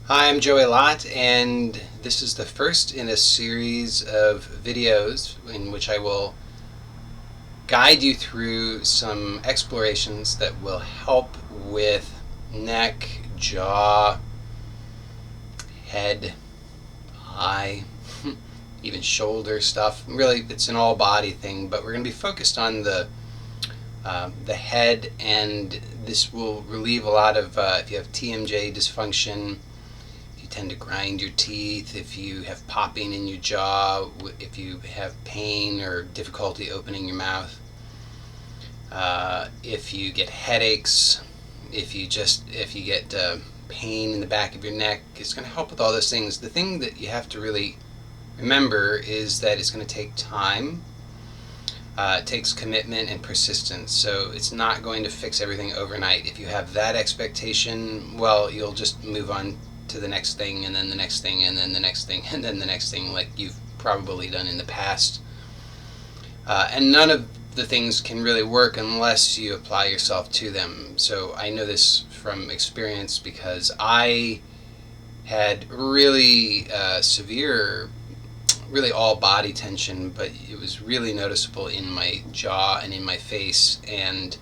Hi, I'm Joey Lott, and this is the first in a series of videos in which I will guide you through some explorations that will help with neck, jaw, head, eye, even shoulder stuff. Really, it's an all-body thing, but we're going to be focused on the head, and this will relieve a lot of if you have TMJ dysfunction. You tend to grind your teeth, if you have popping in your jaw, if you have pain or difficulty opening your mouth, if you get headaches, if you get pain in the back of your neck, it's going to help with all those things. The thing that you have to really remember is that it's going to take time. It takes commitment and persistence, so it's not going to fix everything overnight. If you have that expectation, well, you'll just move on to the next thing, and then the next thing, and then the next thing, and then the next thing, like you've probably done in the past. And none of the things can really work unless you apply yourself to them. So I know this from experience because I had really severe, really all body tension, but it was really noticeable in my jaw and in my face. And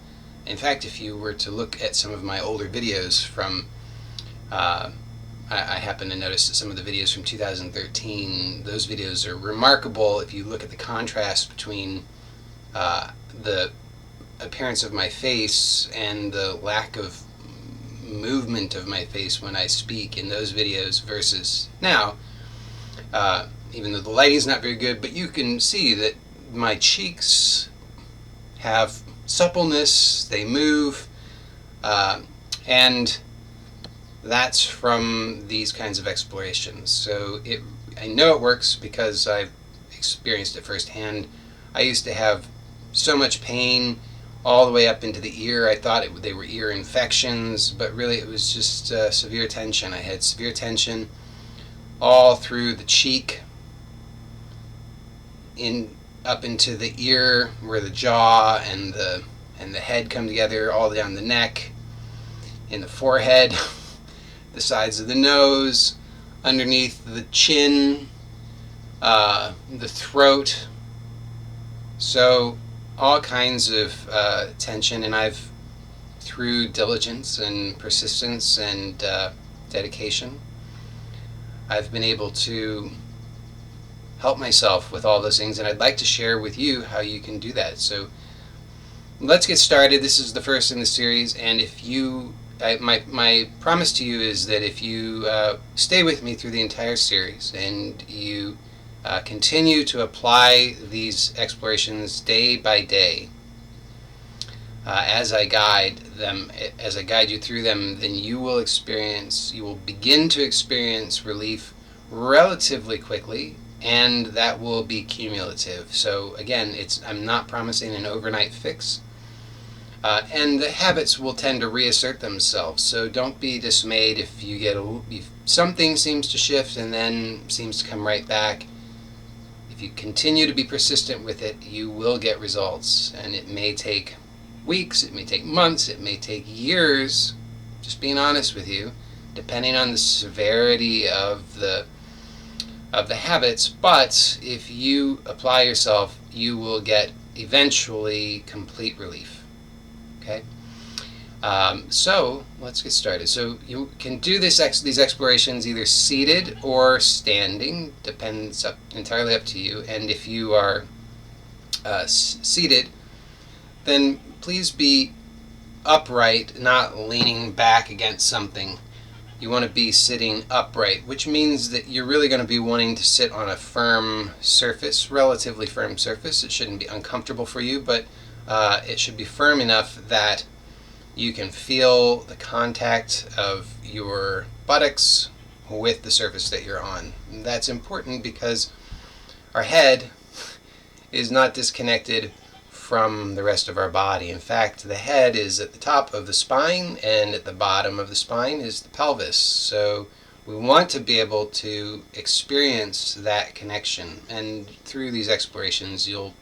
in fact, if you were to look at some of my older videos from I happen to notice that some of the videos from 2013, those videos are remarkable if you look at the contrast between the appearance of my face and the lack of movement of my face when I speak in those videos versus now. Even though the lighting is not very good, but you can see that my cheeks have suppleness, they move, and that's from these kinds of explorations. So I know it works because I've experienced it firsthand. I used to have so much pain all the way up into the ear. I thought they were ear infections, but really it was just severe tension. I had severe tension all through the cheek, up into the ear where the jaw and the head come together, all down the neck, in the forehead, the sides of the nose, underneath the chin, the throat. So all kinds of tension, and I've, through diligence and persistence and dedication, I've been able to help myself with all those things, and I'd like to share with you how you can do that. So let's get started. This is the first in the series, and if you my promise to you is that if you stay with me through the entire series and you continue to apply these explorations day by day, as I guide you through them, then you will begin to experience relief relatively quickly, and that will be cumulative. So again, I'm not promising an overnight fix. And the habits will tend to reassert themselves, so don't be dismayed if if something seems to shift and then seems to come right back. If you continue to be persistent with it, you will get results, and it may take weeks, it may take months, it may take years, just being honest with you, depending on the severity of the habits. But if you apply yourself, you will get eventually complete relief. Okay, so let's get started. So you can do these explorations either seated or standing, depends entirely up to you. And if you are seated, then please be upright, not leaning back against something. You want to be sitting upright, which means that you're really going to be wanting to sit on a firm surface, relatively firm surface. It shouldn't be uncomfortable for you, but it should be firm enough that you can feel the contact of your buttocks with the surface that you're on. And that's important because our head is not disconnected from the rest of our body. In fact, the head is at the top of the spine, and at the bottom of the spine is the pelvis. So we want to be able to experience that connection, and through these explorations you'll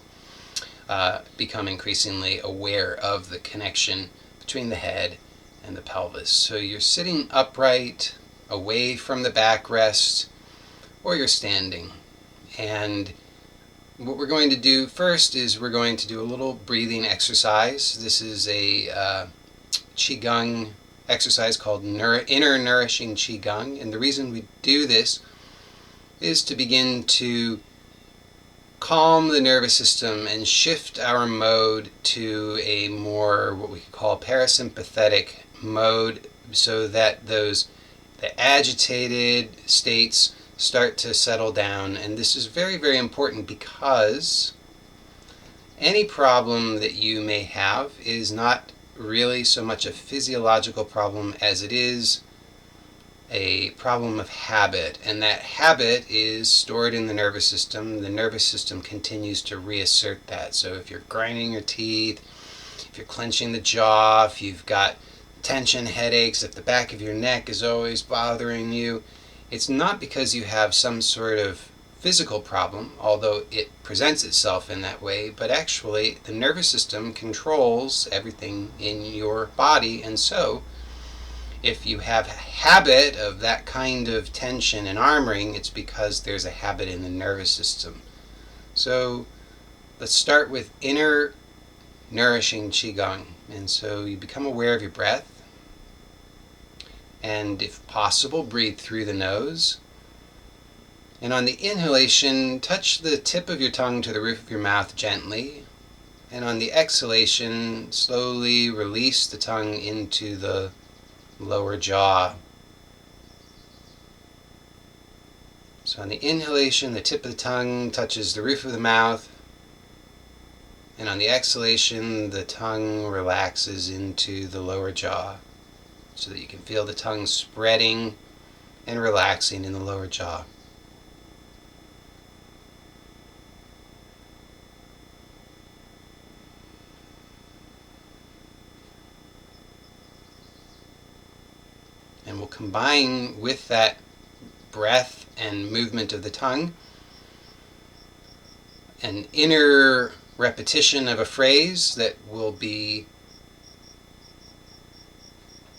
become increasingly aware of the connection between the head and the pelvis. So you're sitting upright, away from the backrest, or you're standing. And what we're going to do first is we're going to do a little breathing exercise. This is a Qigong exercise called Inner Nourishing Qigong. And the reason we do this is to begin to calm the nervous system and shift our mode to a more what we could call parasympathetic mode, so that the agitated states start to settle down. And this is very, very important, because any problem that you may have is not really so much a physiological problem as it is a problem of habit, and that habit is stored in the nervous system. The nervous system continues to reassert that. So if you're grinding your teeth, if you're clenching the jaw, if you've got tension headaches, if the back of your neck is always bothering you, it's not because you have some sort of physical problem, although it presents itself in that way, but actually the nervous system controls everything in your body. And so if you have a habit of that kind of tension and armoring, it's because there's a habit in the nervous system. So let's start with inner nourishing Qigong. And so you become aware of your breath, and if possible, breathe through the nose. And on the inhalation, touch the tip of your tongue to the roof of your mouth gently. And on the exhalation, slowly release the tongue into the lower jaw. So on the inhalation, the tip of the tongue touches the roof of the mouth, and on the exhalation, the tongue relaxes into the lower jaw, so that you can feel the tongue spreading and relaxing in the lower jaw. And we'll combine with that breath and movement of the tongue an inner repetition of a phrase that will be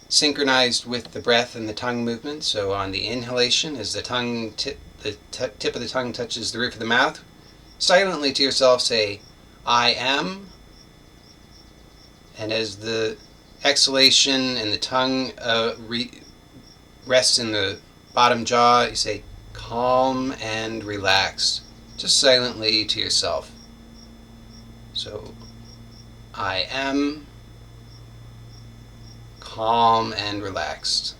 synchronized with the breath and the tongue movement. So on the inhalation, as the tip of the tongue touches the roof of the mouth, silently to yourself say, "I am." And as the exhalation and the tongue rests in the bottom jaw, you say, "Calm and relaxed," just silently to yourself. So, I am calm and relaxed.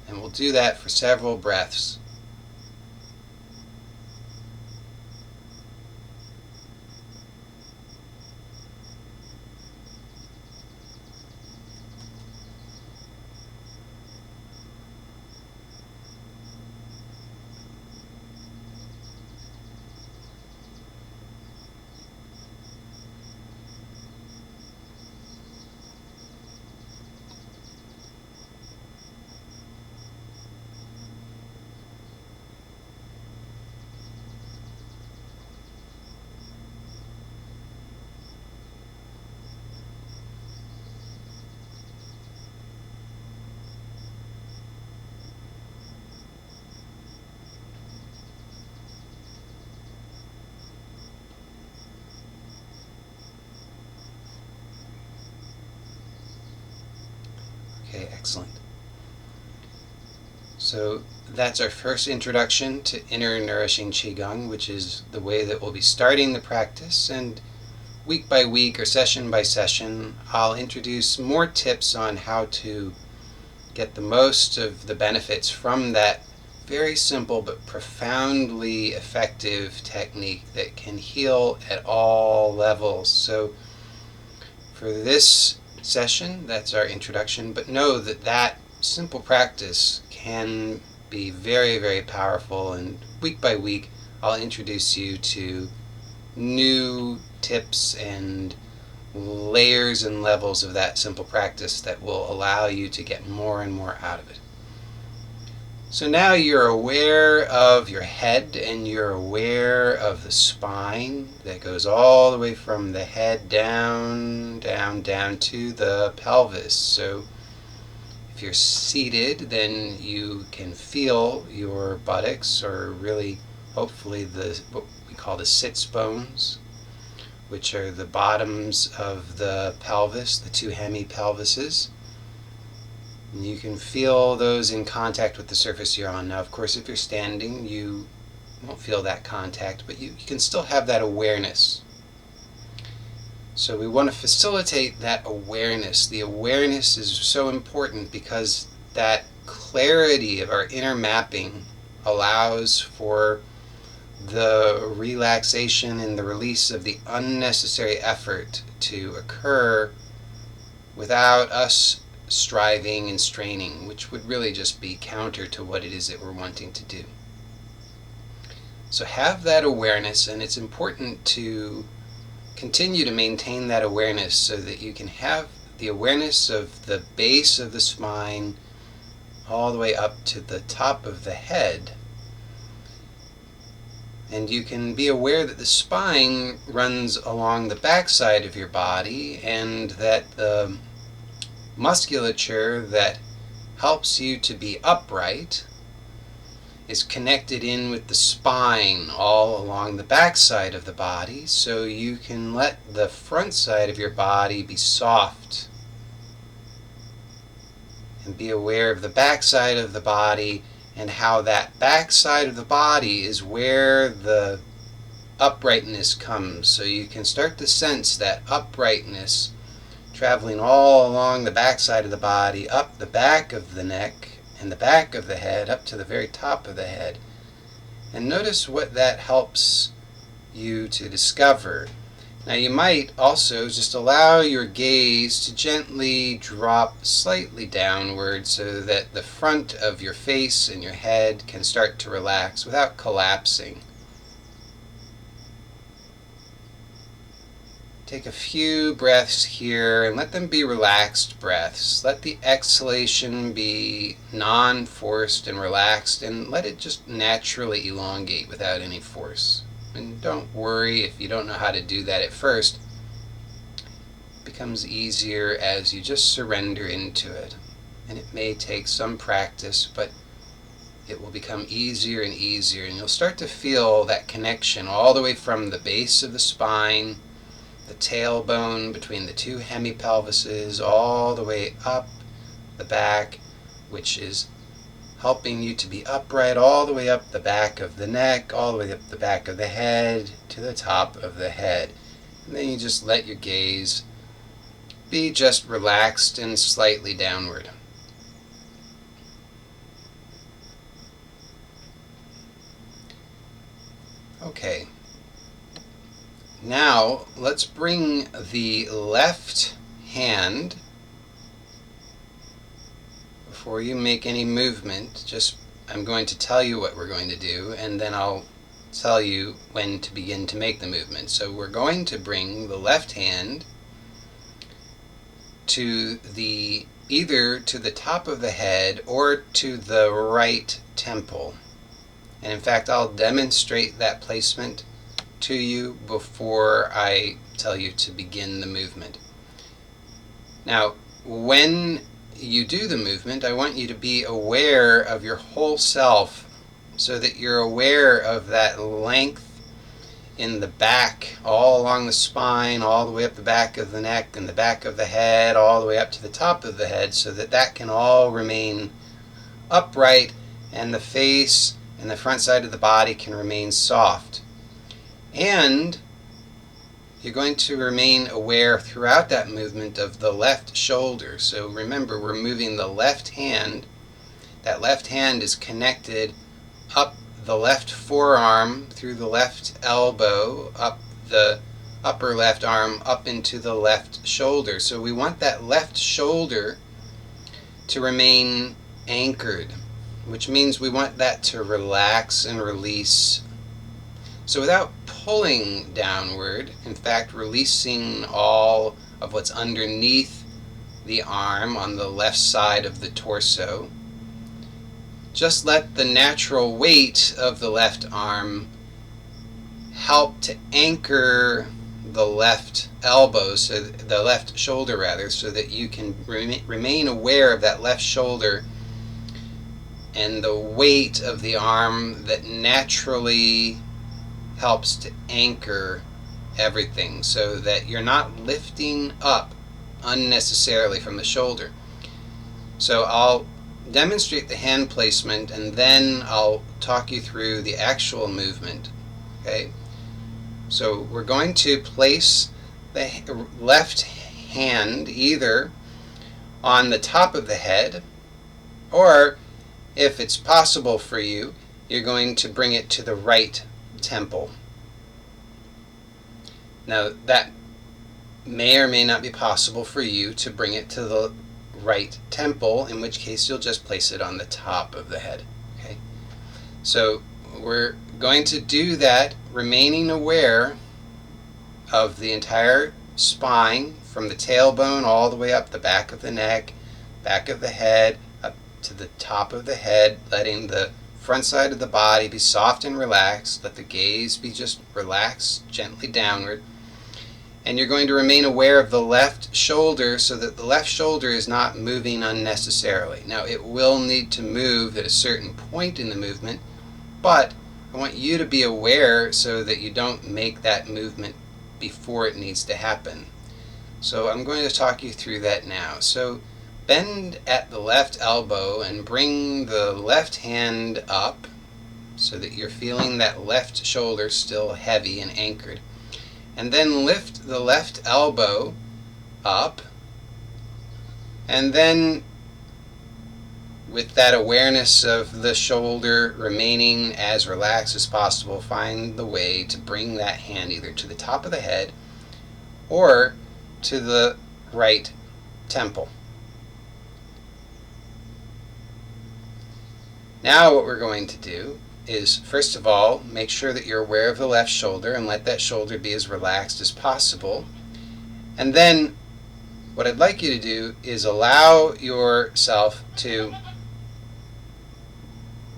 And we'll do that for several breaths. Okay, excellent. So that's our first introduction to inner nourishing Qigong, which is the way that we'll be starting the practice. And week by week or session by session, I'll introduce more tips on how to get the most of the benefits from that very simple but profoundly effective technique that can heal at all levels. So for this session, that's our introduction, but know that that simple practice can be very, very powerful, and week by week I'll introduce you to new tips and layers and levels of that simple practice that will allow you to get more and more out of it. So now you're aware of your head and you're aware of the spine that goes all the way from the head down to the pelvis. So if If you're seated, then you can feel your buttocks, or really, hopefully, what we call the sits bones, which are the bottoms of the pelvis, the two hemipelvises. And you can feel those in contact with the surface you're on. Now, of course, if you're standing, you won't feel that contact, but you can still have that awareness. So we want to facilitate that awareness. The awareness is so important because that clarity of our inner mapping allows for the relaxation and the release of the unnecessary effort to occur without us striving and straining, which would really just be counter to what it is that we're wanting to do. So have that awareness, and it's important to continue to maintain that awareness so that you can have the awareness of the base of the spine all the way up to the top of the head. And you can be aware that the spine runs along the backside of your body, and that the musculature that helps you to be upright is connected in with the spine all along the backside of the body, so you can let the front side of your body be soft. And be aware of the backside of the body, and how that backside of the body is where the uprightness comes. So you can start to sense that uprightness traveling all along the backside of the body, up the back of the neck and the back of the head, up to the very top of the head. And notice what that helps you to discover. Now you might also just allow your gaze to gently drop slightly downward so that the front of your face and your head can start to relax without collapsing. Take a few breaths here and let them be relaxed breaths. Let the exhalation be non-forced and relaxed, and let it just naturally elongate without any force. And don't worry if you don't know how to do that at first. It becomes easier as you just surrender into it. And it may take some practice, but it will become easier and easier. And you'll start to feel that connection all the way from the base of the spine, the tailbone between the two hemipelvises, all the way up the back, which is helping you to be upright all the way up the back of the neck, all the way up the back of the head, to the top of the head. And then you just let your gaze be just relaxed and slightly downward. Okay. Now let's bring the left hand, before you make any movement, I'm going to tell you what we're going to do, and then I'll tell you when to begin to make the movement. So we're going to bring the left hand to either to the top of the head or to the right temple. And in fact, I'll demonstrate that placement to you before I tell you to begin the movement. Now, when you do the movement, I want you to be aware of your whole self, so that you're aware of that length in the back, all along the spine, all the way up the back of the neck and the back of the head, all the way up to the top of the head, so that that can all remain upright, and the face and the front side of the body can remain soft. And you're going to remain aware throughout that movement of the left shoulder. So remember, we're moving the left hand. That left hand is connected up the left forearm, through the left elbow, up the upper left arm, up into the left shoulder. So we want that left shoulder to remain anchored, which means we want that to relax and release. So without pulling downward, in fact releasing all of what's underneath the arm on the left side of the torso, just let the natural weight of the left arm help to anchor the left elbow, so the left shoulder rather, so that you can remain aware of that left shoulder and the weight of the arm that naturally helps to anchor everything, so that you're not lifting up unnecessarily from the shoulder. So I'll demonstrate the hand placement and then I'll talk you through the actual movement. Okay? So we're going to place the left hand either on the top of the head, or if it's possible for you, you're going to bring it to the right temple. Now that may or may not be possible for you to bring it to the right temple, in which case you'll just place it on the top of the head. Okay? So we're going to do that remaining aware of the entire spine, from the tailbone all the way up the back of the neck, back of the head, up to the top of the head, letting the front side of the body be soft and relaxed. Let the gaze be just relaxed, gently downward. And you're going to remain aware of the left shoulder, so that the left shoulder is not moving unnecessarily. Now, it will need to move at a certain point in the movement, but I want you to be aware so that you don't make that movement before it needs to happen. So I'm going to talk you through that now. So bend at the left elbow and bring the left hand up so that you're feeling that left shoulder still heavy and anchored. And then lift the left elbow up, and then with that awareness of the shoulder remaining as relaxed as possible, find the way to bring that hand either to the top of the head or to the right temple. Now what we're going to do is, first of all, make sure that you're aware of the left shoulder and let that shoulder be as relaxed as possible. And then what I'd like you to do is allow yourself to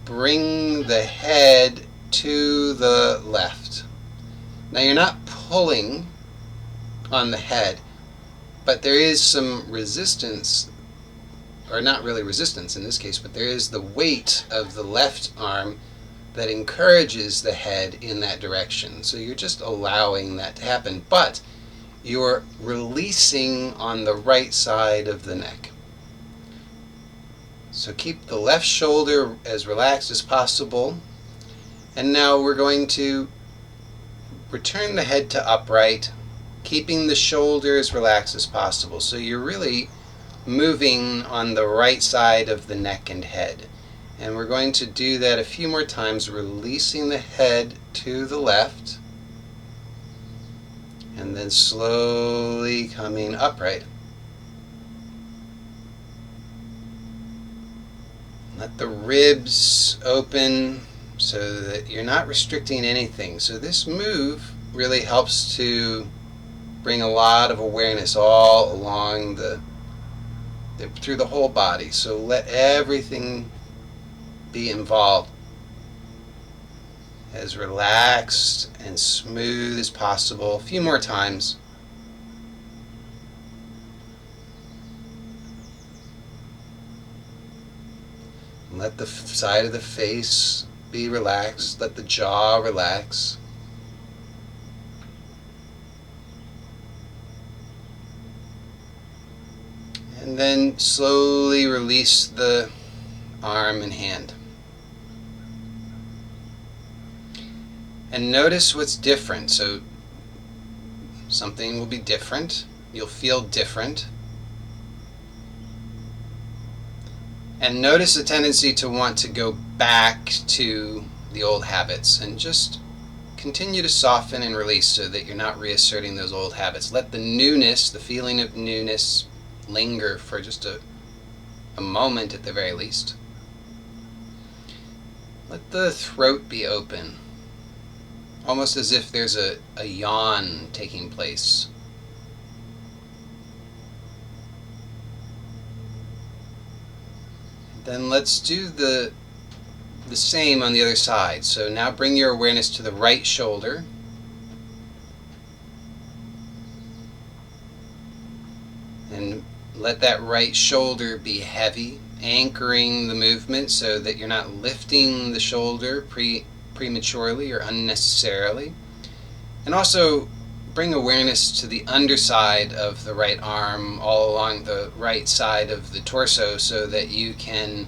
bring the head to the left. Now, you're not pulling on the head, but there is some resistance, or not really resistance in this case, but there is the weight of the left arm that encourages the head in that direction. So you're just allowing that to happen, but you're releasing on the right side of the neck. So keep the left shoulder as relaxed as possible. And now we're going to return the head to upright, keeping the shoulder as relaxed as possible. So you're really moving on the right side of the neck and head. And we're going to do that a few more times, releasing the head to the left, and then slowly coming upright. Let the ribs open so that you're not restricting anything. So this move really helps to bring a lot of awareness all along through the whole body. So let everything be involved, as relaxed and smooth as possible. A few more times. Let the side of the face be relaxed. Let the jaw relax. And then slowly release the arm and hand. And notice what's different. So something will be different. You'll feel different. And notice the tendency to want to go back to the old habits, and just continue to soften and release so that you're not reasserting those old habits. Let the newness, the feeling of newness, linger for just a moment at the very least. Let the throat be open, almost as if there's a yawn taking place. Then let's do the same on the other side. So now bring your awareness to the right shoulder. And let that right shoulder be heavy, anchoring the movement so that you're not lifting the shoulder prematurely or unnecessarily. And also bring awareness to the underside of the right arm, all along the right side of the torso, so that you can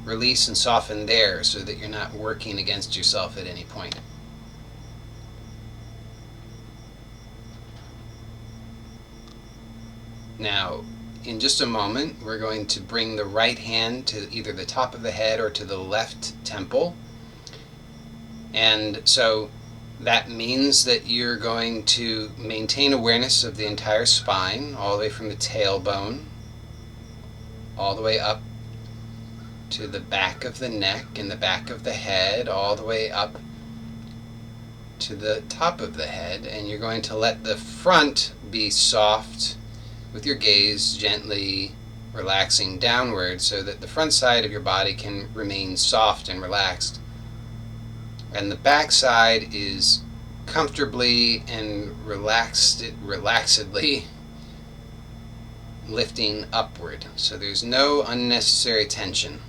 release and soften there, so that you're not working against yourself at any point. Now, in just a moment, we're going to bring the right hand to either the top of the head or to the left temple. And so that means that you're going to maintain awareness of the entire spine, all the way from the tailbone, all the way up to the back of the neck and the back of the head, all the way up to the top of the head. And you're going to let the front be soft, with your gaze gently relaxing downward, so that the front side of your body can remain soft and relaxed. And the back side is comfortably and relaxedly lifting upward. So there's no unnecessary tension.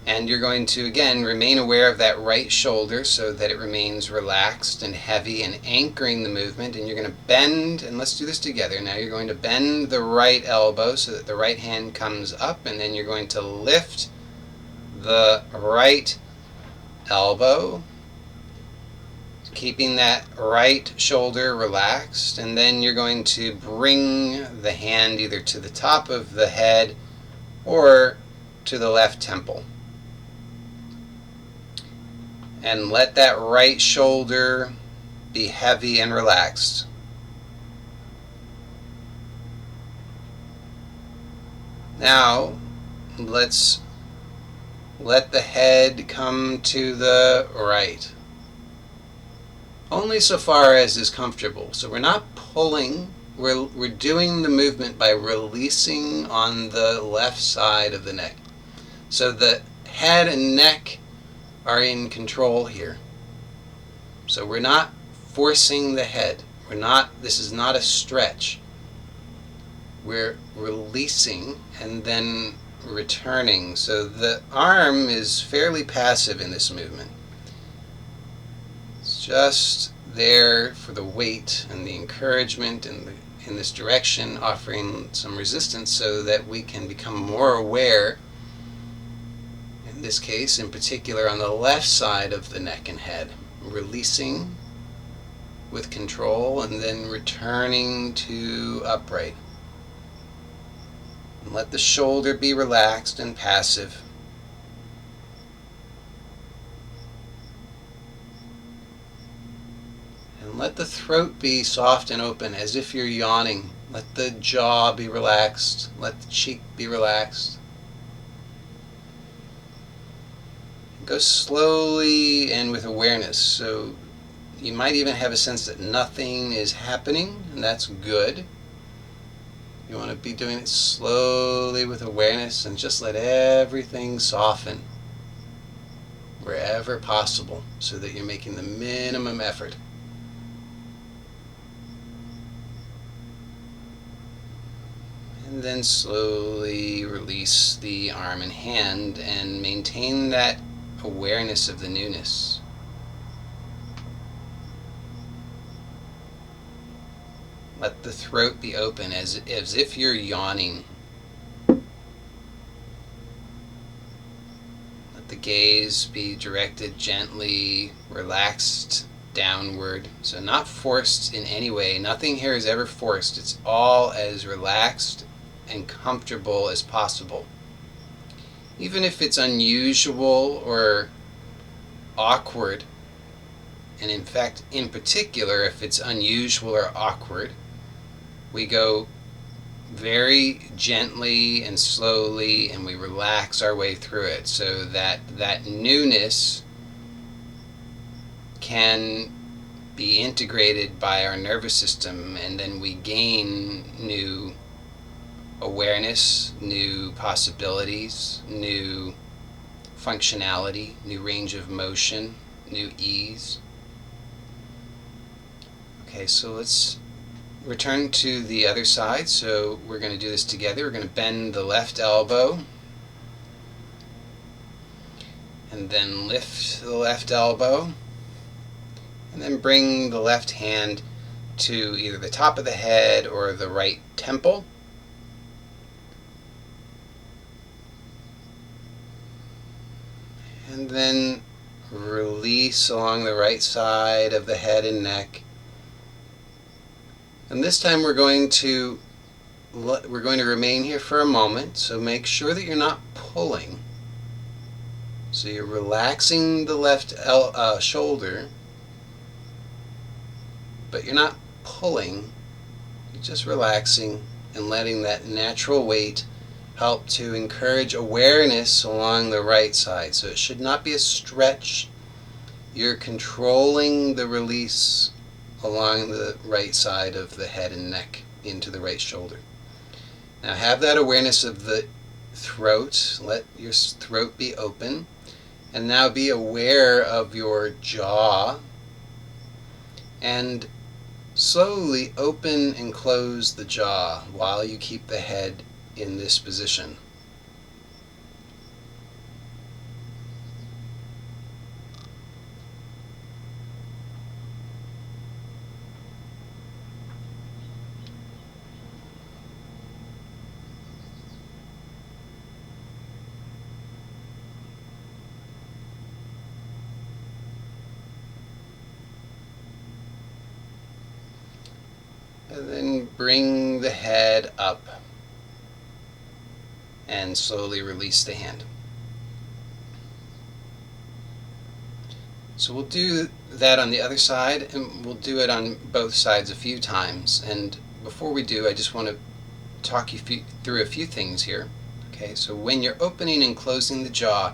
And you're going to, again, remain aware of that right shoulder so that it remains relaxed and heavy and anchoring the movement. And you're going to bend, and let's do this together. Now you're going to bend the right elbow so that the right hand comes up, and then you're going to lift the right elbow, keeping that right shoulder relaxed. And then you're going to bring the hand either to the top of the head or to the left temple. And let that right shoulder be heavy and relaxed. Now, let's let the head come to the right. Only so far as is comfortable. So we're not pulling, we're doing the movement by releasing on the left side of the neck. So the head and neck are in control here. So we're not forcing the head. This is not a stretch. We're releasing and then returning. So the arm is fairly passive in this movement. It's just there for the weight and the encouragement in this direction, offering some resistance so that we can become more aware, in this case in particular on the left side of the neck and head, releasing with control and then returning to upright. And let the shoulder be relaxed and passive. And let the throat be soft and open, as if you're yawning. Let the jaw be relaxed. Let the cheek be relaxed. Go slowly and with awareness. So you might even have a sense that nothing is happening, and that's good. You want to be doing it slowly with awareness and just let everything soften wherever possible so that you're making the minimum effort. And then slowly release the arm and hand and maintain that awareness of the newness. Let the throat be open as if you're yawning. Let the gaze be directed gently, relaxed downward. So not forced in any way. Nothing here is ever forced. It's all as relaxed and comfortable as possible. Even if it's unusual or awkward, and in fact, in particular, if it's unusual or awkward, we go very gently and slowly and we relax our way through it so that that newness can be integrated by our nervous system, and then we gain new awareness, new possibilities, new functionality, new range of motion, new ease. Okay, so let's return to the other side, so we're going to do this together. We're going to bend the left elbow and then lift the left elbow, and then bring the left hand to either the top of the head or the right temple. And then release along the right side of the head and neck. And this time we're going to remain here for a moment, so make sure that you're not pulling. So you're relaxing the left shoulder, but you're not pulling. You're just relaxing and letting that natural weight help to encourage awareness along the right side. So it should not be a stretch. You're controlling the release along the right side of the head and neck into the right shoulder. Now have that awareness of the throat. Let your throat be open. And now be aware of your jaw. And slowly open and close the jaw while you keep the head in this position. And then bring the head up and slowly release the hand. So we'll do that on the other side, and we'll do it on both sides a few times. And before we do, I just want to talk you through a few things here. Okay, so when you're opening and closing the jaw,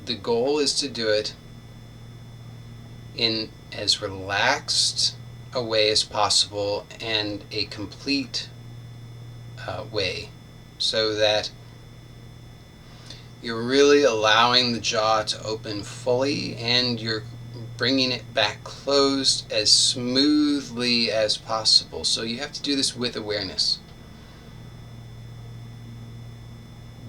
the goal is to do it in as relaxed a way as possible and a complete way, so that you're really allowing the jaw to open fully and you're bringing it back closed as smoothly as possible. So you have to do this with awareness.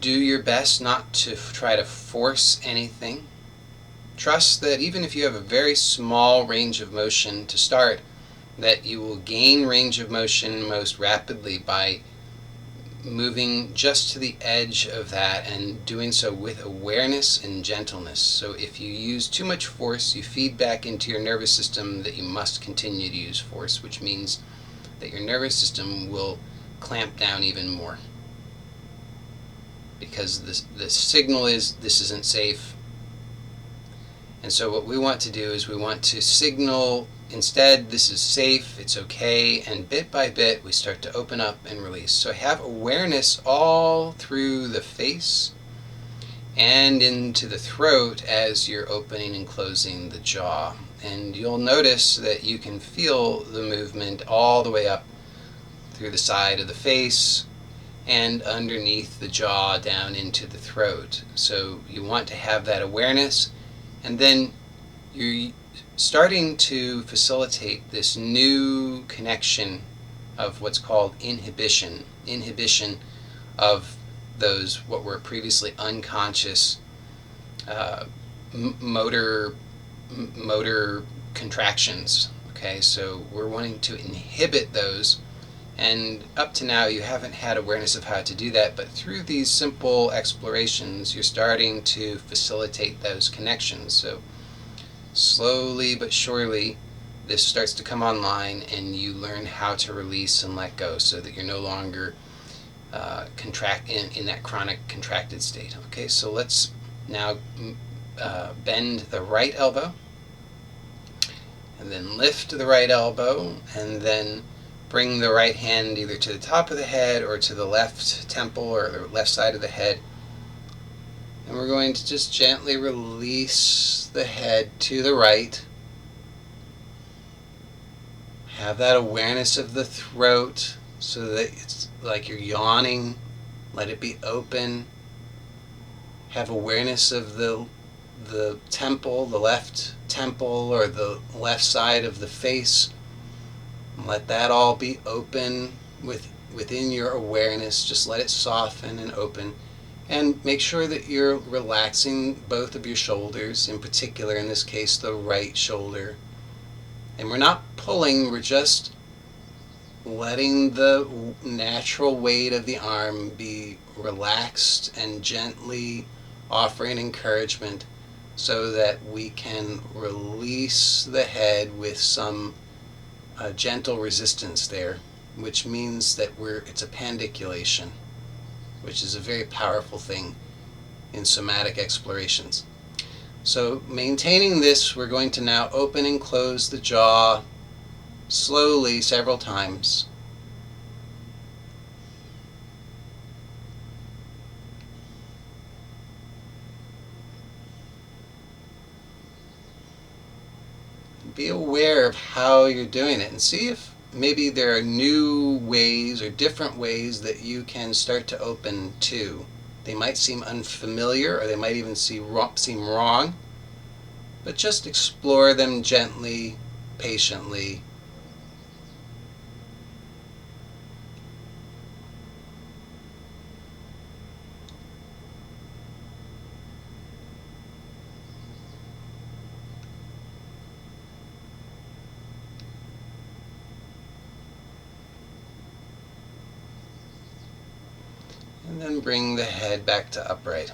Do your best not to try to force anything. Trust that even if you have a very small range of motion to start, that you will gain range of motion most rapidly by moving just to the edge of that and doing so with awareness and gentleness. So if you use too much force, you feed back into your nervous system that you must continue to use force, which means that your nervous system will clamp down even more. Because the signal is this isn't safe. And so what we want to do is we want to signal instead this is safe, it's okay, and bit by bit we start to open up and release. So have awareness all through the face and into the throat as you're opening and closing the jaw. And you'll notice that you can feel the movement all the way up through the side of the face and underneath the jaw down into the throat. So you want to have that awareness, and then you're starting to facilitate this new connection of what's called inhibition of those what were previously unconscious motor contractions. Okay, so we're wanting to inhibit those, and up to now you haven't had awareness of how to do that, but through these simple explorations you're starting to facilitate those connections. So slowly but surely this starts to come online and you learn how to release and let go so that you're no longer contract in that chronic contracted state. Okay, so let's now bend the right elbow and then lift the right elbow and then bring the right hand either to the top of the head or to the left temple or the left side of the head. And we're going to just gently release the head to the right. Have that awareness of the throat so that it's like you're yawning. Let it be open. Have awareness of the temple, the left temple or the left side of the face. Let that all be open within your awareness. Just let it soften and open. And make sure that you're relaxing both of your shoulders, in particular, in this case, the right shoulder. And we're not pulling, we're just letting the natural weight of the arm be relaxed and gently offering encouragement so that we can release the head with some gentle resistance there, which means that it's a pandiculation, which is a very powerful thing in somatic explorations. So maintaining this, we're going to now open and close the jaw slowly several times. Be aware of how you're doing it and see if maybe there are new ways or different ways that you can start to open too. They might seem unfamiliar or they might even seem wrong, but just explore them gently, patiently. And then bring the head back to upright.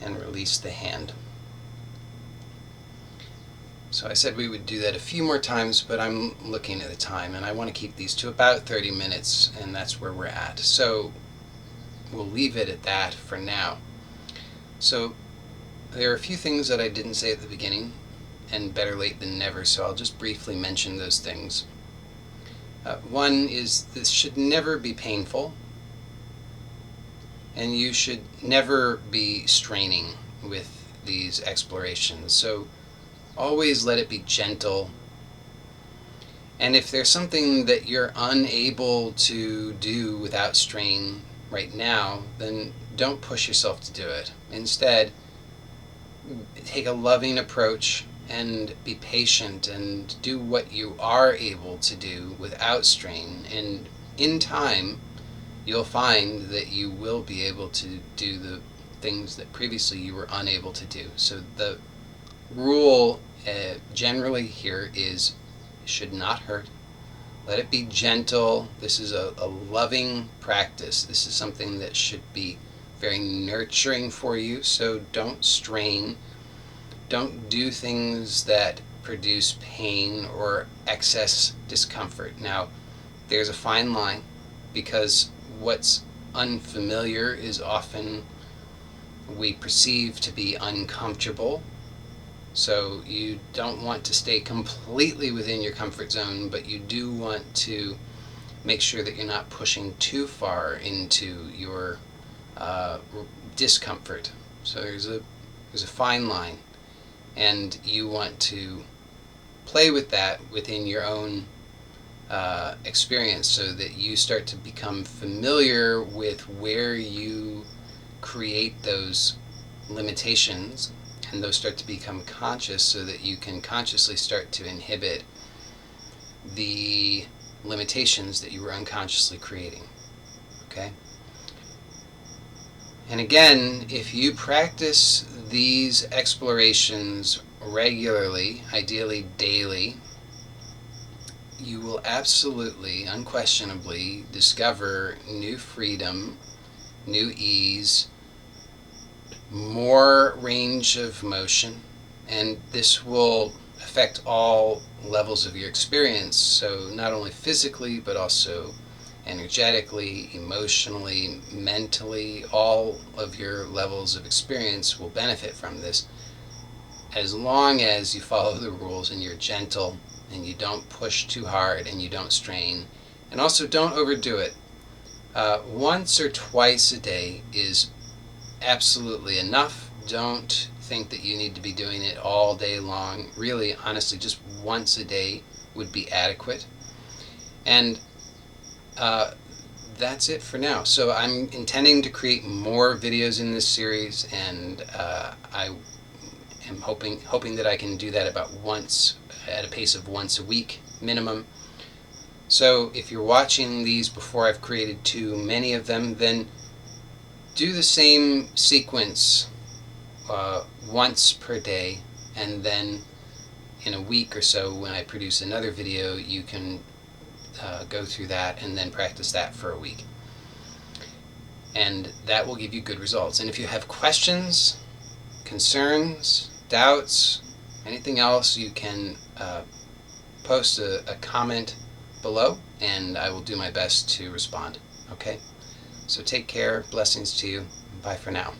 And release the hand. So I said we would do that a few more times, but I'm looking at the time and I want to keep these to about 30 minutes, and that's where we're at. So we'll leave it at that for now. So there are a few things that I didn't say at the beginning, and better late than never, so I'll just briefly mention those things. One is this should never be painful, and you should never be straining with these explorations. So always let it be gentle. And if there's something that you're unable to do without strain right now, then don't push yourself to do it. Instead, take a loving approach and be patient and do what you are able to do without strain. And in time, you'll find that you will be able to do the things that previously you were unable to do. So the rule generally here is it should not hurt. Let it be gentle. This is a loving practice. This is something that should be very nurturing for you, so don't strain. Don't do things that produce pain or excess discomfort. Now, there's a fine line, because what's unfamiliar is often we perceive to be uncomfortable. So you don't want to stay completely within your comfort zone, but you do want to make sure that you're not pushing too far into your discomfort. So there's a fine line, and you want to play with that within your own experience, so that you start to become familiar with where you create those limitations, and those start to become conscious, so that you can consciously start to inhibit the limitations that you were unconsciously creating. Okay? And again, if you practice these explorations regularly, ideally daily, you will absolutely, unquestionably discover new freedom, new ease, more range of motion, and this will affect all levels of your experience. So not only physically, but also energetically, emotionally, mentally, all of your levels of experience will benefit from this, as long as you follow the rules and you're gentle and you don't push too hard and you don't strain, and also don't overdo it. Once or twice a day is absolutely enough. Don't think that you need to be doing it all day long. Really, honestly, just once a day would be adequate. And that's it for now. So I'm intending to create more videos in this series, and I am hoping that I can do that about once, at a pace of once a week minimum. So if you're watching these before I've created too many of them, then do the same sequence once per day, and then in a week or so when I produce another video, you can go through that and then practice that for a week. And that will give you good results. And if you have questions, concerns, doubts, anything else, you can post a comment below, and I will do my best to respond. Okay? So take care, blessings to you, bye for now.